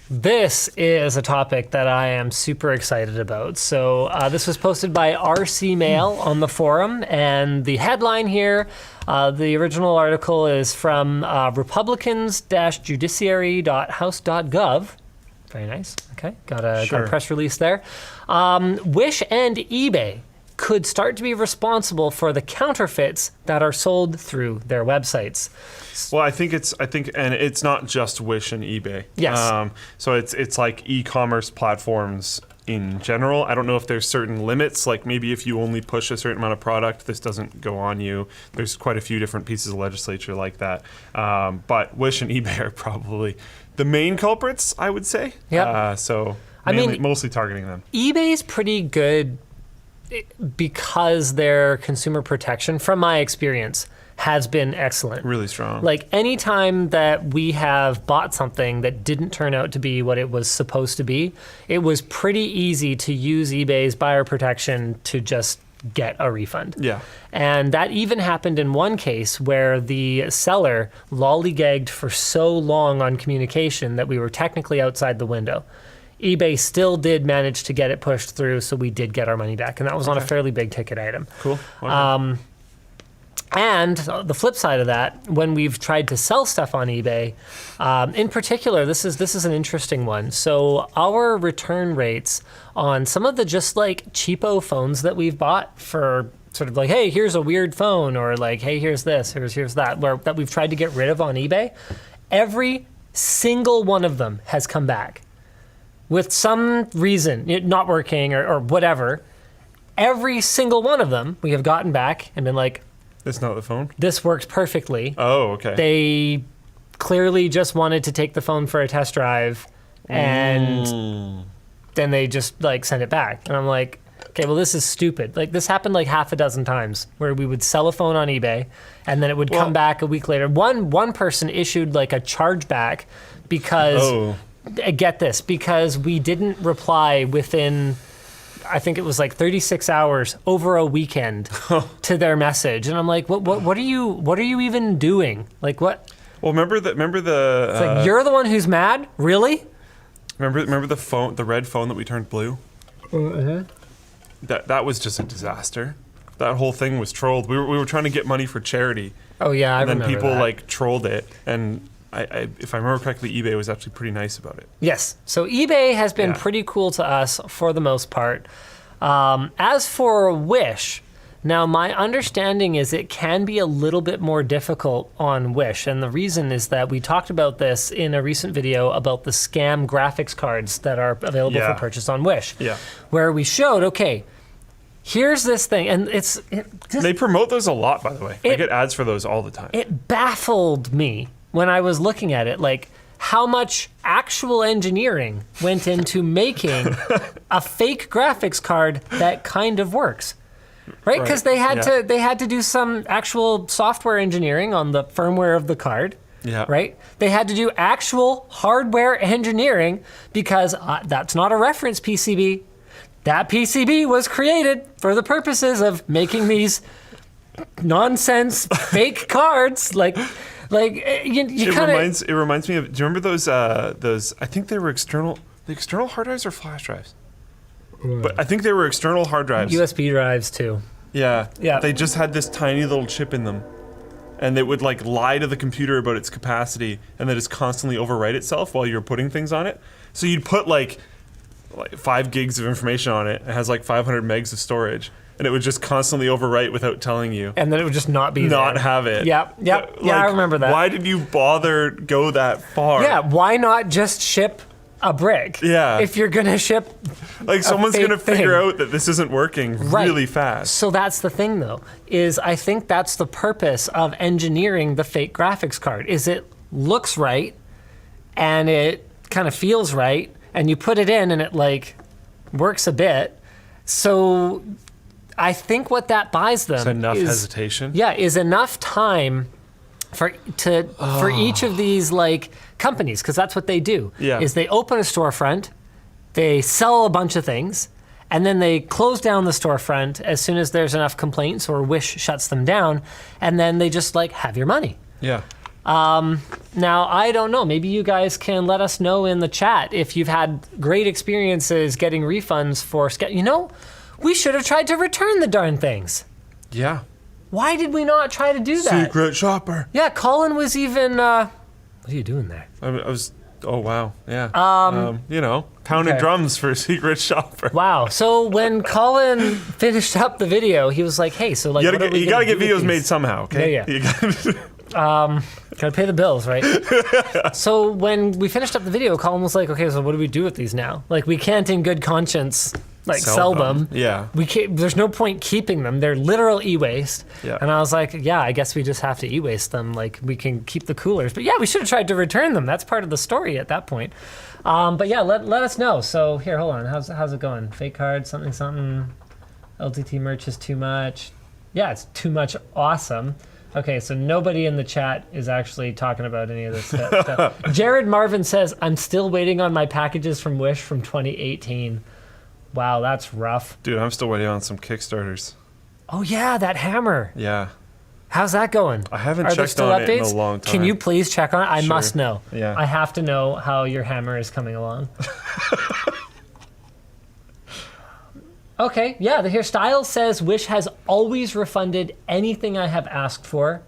This is a topic that I am super excited about. So this was posted by RC Mail on the forum, and the headline here, the original article is from republicans-judiciary.house.gov. Very nice. Okay, got a press release there. Wish and eBay could start to be responsible for the counterfeits that are sold through their websites. Well, I think, and it's not just Wish and eBay. Yes. So it's like e-commerce platforms in general. I don't know if there's certain limits, like maybe if you only push a certain amount of product, this doesn't go on you. There's quite a few different pieces of legislature like that. But Wish and eBay are probably the main culprits, I would say. Yeah. So mostly targeting them. eBay's pretty good because their consumer protection, from my experience, has been excellent. Really strong. Like anytime that we have bought something that didn't turn out to be what it was supposed to be, it was pretty easy to use eBay's buyer protection to just get a refund. Yeah. And that even happened in one case where the seller lollygagged for so long on communication that we were technically outside the window. eBay still did manage to get it pushed through, so we did get our money back, and that was on a fairly big ticket item. Cool. Okay. And the flip side of that, when we've tried to sell stuff on eBay, in particular, this is an interesting one. So our return rates on some of the just like cheapo phones that we've bought for sort of like, hey, here's a weird phone, or like, hey, here's this, here's that, that we've tried to get rid of on eBay, every single one of them has come back. With some reason, it not working or whatever, every single one of them we have gotten back and been like, it's not the phone? this works perfectly. Oh, okay. They clearly just wanted to take the phone for a test drive, and then they just like sent it back. And I'm like, okay, well, this is stupid. Like this happened like half a dozen times where we would sell a phone on eBay and then it would come back a week later. One person issued like a chargeback because, get this, because we didn't reply within, I think it was like 36 hours over a weekend to their message. And I'm like, what are you even doing? Like what? Well, remember the It's like, you're the one who's mad? Really? Remember the red phone that we turned blue? That was just a disaster. That whole thing was trolled. We were trying to get money for charity. Oh yeah, I remember And then people that. like trolled it, and I if I remember correctly, eBay was actually pretty nice about it. Yes. So eBay has been pretty cool to us for the most part. As for Wish, now my understanding is it can be a little bit more difficult on Wish. And the reason is that we talked about this in a recent video about the scam graphics cards that are available for purchase on Wish. Yeah. Where we showed, okay, here's this thing. And They promote those a lot, by the way. I get ads for those all the time. It baffled me when I was looking at it, like how much actual engineering went into making a fake graphics card that kind of works, right? Because they had to do some actual software engineering on the firmware of the card, right? They had to do actual hardware engineering because that's not a reference PCB. That PCB was created for the purposes of making these nonsense fake cards, like you kind of. It reminds me of. Do you remember those? I think they were external. The external hard drives or flash drives? But I think they were external hard drives. USB drives too. Yeah. Yeah. They just had this tiny little chip in them, and it would like lie to the computer about its capacity, and then just constantly overwrite itself while you're putting things on it. So you'd put like 5 gigs of information on it. It has like 500 megs of storage. And it would just constantly overwrite without telling you. And then it would just not be there. Not have it. Yep. I remember that. Why did you bother go that far? Yeah, why not just ship a brick? Yeah. If you're going to ship like someone's going to figure out that this isn't working really fast. So that's the thing though, is I think that's the purpose of engineering the fake graphics card, is it looks right and it kind of feels right and you put it in and it like works a bit. So I think what that buys them is enough hesitation. Yeah, is enough time for each of these like companies, because that's what they do. Yeah. Is they open a storefront, they sell a bunch of things, and then they close down the storefront as soon as there's enough complaints or Wish shuts them down, and then they just like have your money. Yeah. Now, I don't know. Maybe you guys can let us know in the chat if you've had great experiences getting refunds for... we should have tried to return the darn things. Yeah. Why did we not try to do that? Secret shopper. Yeah, Colin was even... what are you doing there? I was... Oh, wow. Yeah. Pounding okay. drums for a secret shopper. Wow. So when Colin finished up the video, he was like, hey, so like... You gotta get videos made somehow, okay? Yeah. You gotta... Gotta pay the bills, right? So when we finished up the video, Colin was like, okay, so what do we do with these now? Like, we can't in good conscience, sell them. Yeah. We can't, there's no point keeping them. They're literal e-waste. Yeah. And I was like, yeah, I guess we just have to e-waste them. Like, we can keep the coolers. But yeah, we should have tried to return them. That's part of the story at that point. But yeah, let us know. So here, hold on. How's it going? Fake card, something. LTT merch is too much. Yeah, it's too much awesome. Okay, so nobody in the chat is actually talking about any of this stuff. Jared Marvin says, I'm still waiting on my packages from Wish from 2018. Wow, that's rough. Dude, I'm still waiting on some Kickstarters. Oh yeah, that hammer. Yeah. How's that going? I haven't Are there checked still on updates? it in a long time. Can you please check on it? I Sure. must know. Yeah. I have to know how your hammer is coming along. Okay, yeah, here Styles says Wish has always refunded anything I have asked for.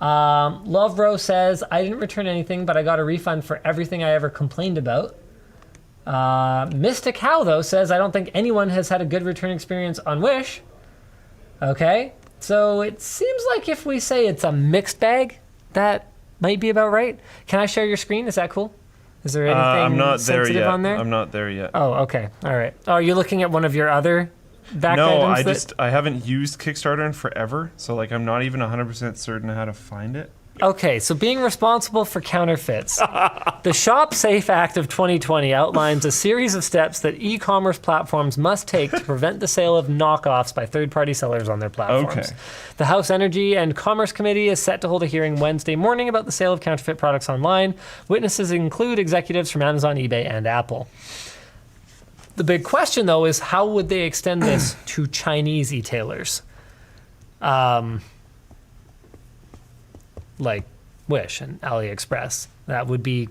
Love Row says, I didn't return anything, but I got a refund for everything I ever complained about. Mystic How, though, says, I don't think anyone has had a good return experience on Wish. Okay, so it seems like if we say it's a mixed bag, that might be about right. Can I share your screen? Is that cool? Is there anything I'm not there sensitive yet. on there? I'm not there yet. Oh, okay. All right. Oh, are you looking at one of your other back No, items? I haven't used Kickstarter in forever, so like I'm not even 100% certain how to find it. Okay, so being responsible for counterfeits. The Shop Safe Act of 2020 outlines a series of steps that e-commerce platforms must take to prevent the sale of knockoffs by third-party sellers on their platforms. Okay. The House Energy and Commerce Committee is set to hold a hearing Wednesday morning about the sale of counterfeit products online. Witnesses include executives from Amazon, eBay, and Apple. The big question, though, is how would they extend this to Chinese e-tailers? Like Wish and AliExpress. That would be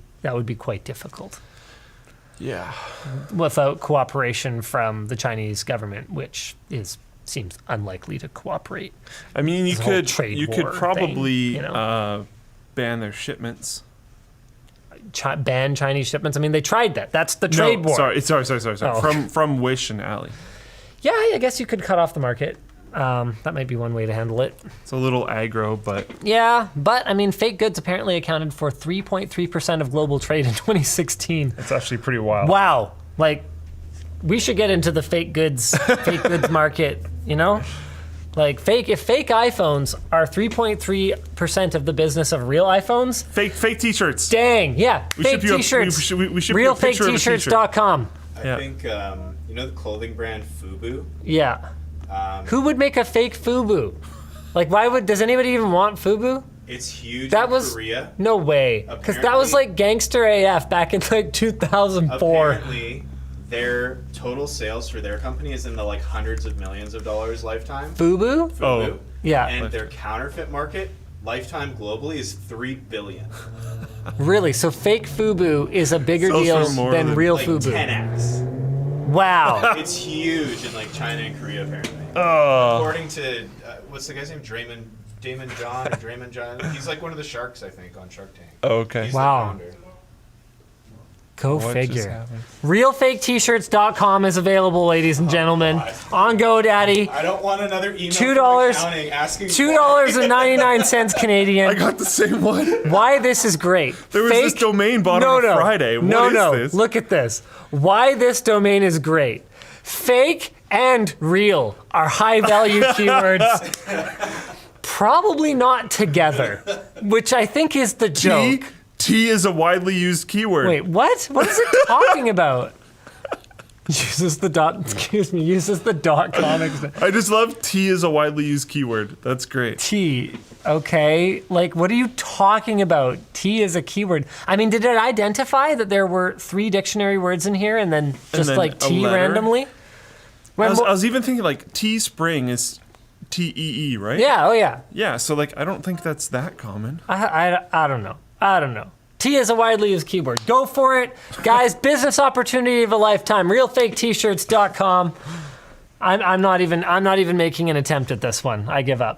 quite difficult Yeah. without cooperation from the Chinese government, which seems unlikely to cooperate. I mean, you This whole could trade war probably thing, ban their shipments. Ban Chinese shipments. I mean, they tried that. That's the trade war. Sorry. Oh. From Wish and Ali. Yeah, I guess you could cut off the market. That might be one way to handle it. It's a little aggro, but Yeah, but I mean, fake goods apparently accounted for 3.3% of global trade in 2016. it's actually pretty wild. Wow, like we should get into the fake goods market. You know, like if fake iPhones are 3.3% of the business of real iPhones, Fake T-shirts. dang, yeah, We fake should be- T-shirts. we should put a picture of a t-shirt. RealFakeT-shirts.com. Yeah. I think you know the clothing brand FUBU. Yeah. Who would make a fake FUBU? Like, does anybody even want FUBU? It's huge That in was Korea. no way, because that was like gangster AF back in like 2004. Apparently, their total sales for their company is in the like hundreds of millions of dollars lifetime. FUBU? FUBU. Oh. Yeah. And their counterfeit market lifetime globally is $3 billion. Really? So fake FUBU is a bigger Sells deal for more than than- real Like FUBU. 10x. Wow. It's huge in like China and Korea apparently. Oh. According to what's the guy's name? Damon John or Draymond John. He's like one of the sharks, I think, on Shark Tank. Okay. He's Wow. the founder. Go What just figure. happened? RealFakeT-shirts.com is available, ladies and gentlemen. On GoDaddy. I don't want another email $2 from accounting asking $2.99 Canadian. I got the same one. Why this is great. There was this domain bought on a Friday. No, What is this? Look at this. Why this domain is great. Fake and real are high value keywords. Probably not together, which I think is the joke. T is a widely used keyword. Wait, what? What is it talking about? Uses the dot com. I just love T is a widely used keyword. That's great. T, okay? Like, what are you talking about? T is a keyword. I mean, did it identify that there were 3 dictionary words in here and then just then like a T letter? randomly? I was even thinking like T spring is TEE, right? Yeah, oh yeah. Yeah, so like I don't think that's that common. I don't know. I don't know. T is a widely used keyword. Go for it. Guys, business opportunity of a lifetime. RealFakeT-shirts.com. I'm not even making an attempt at this one. I give up.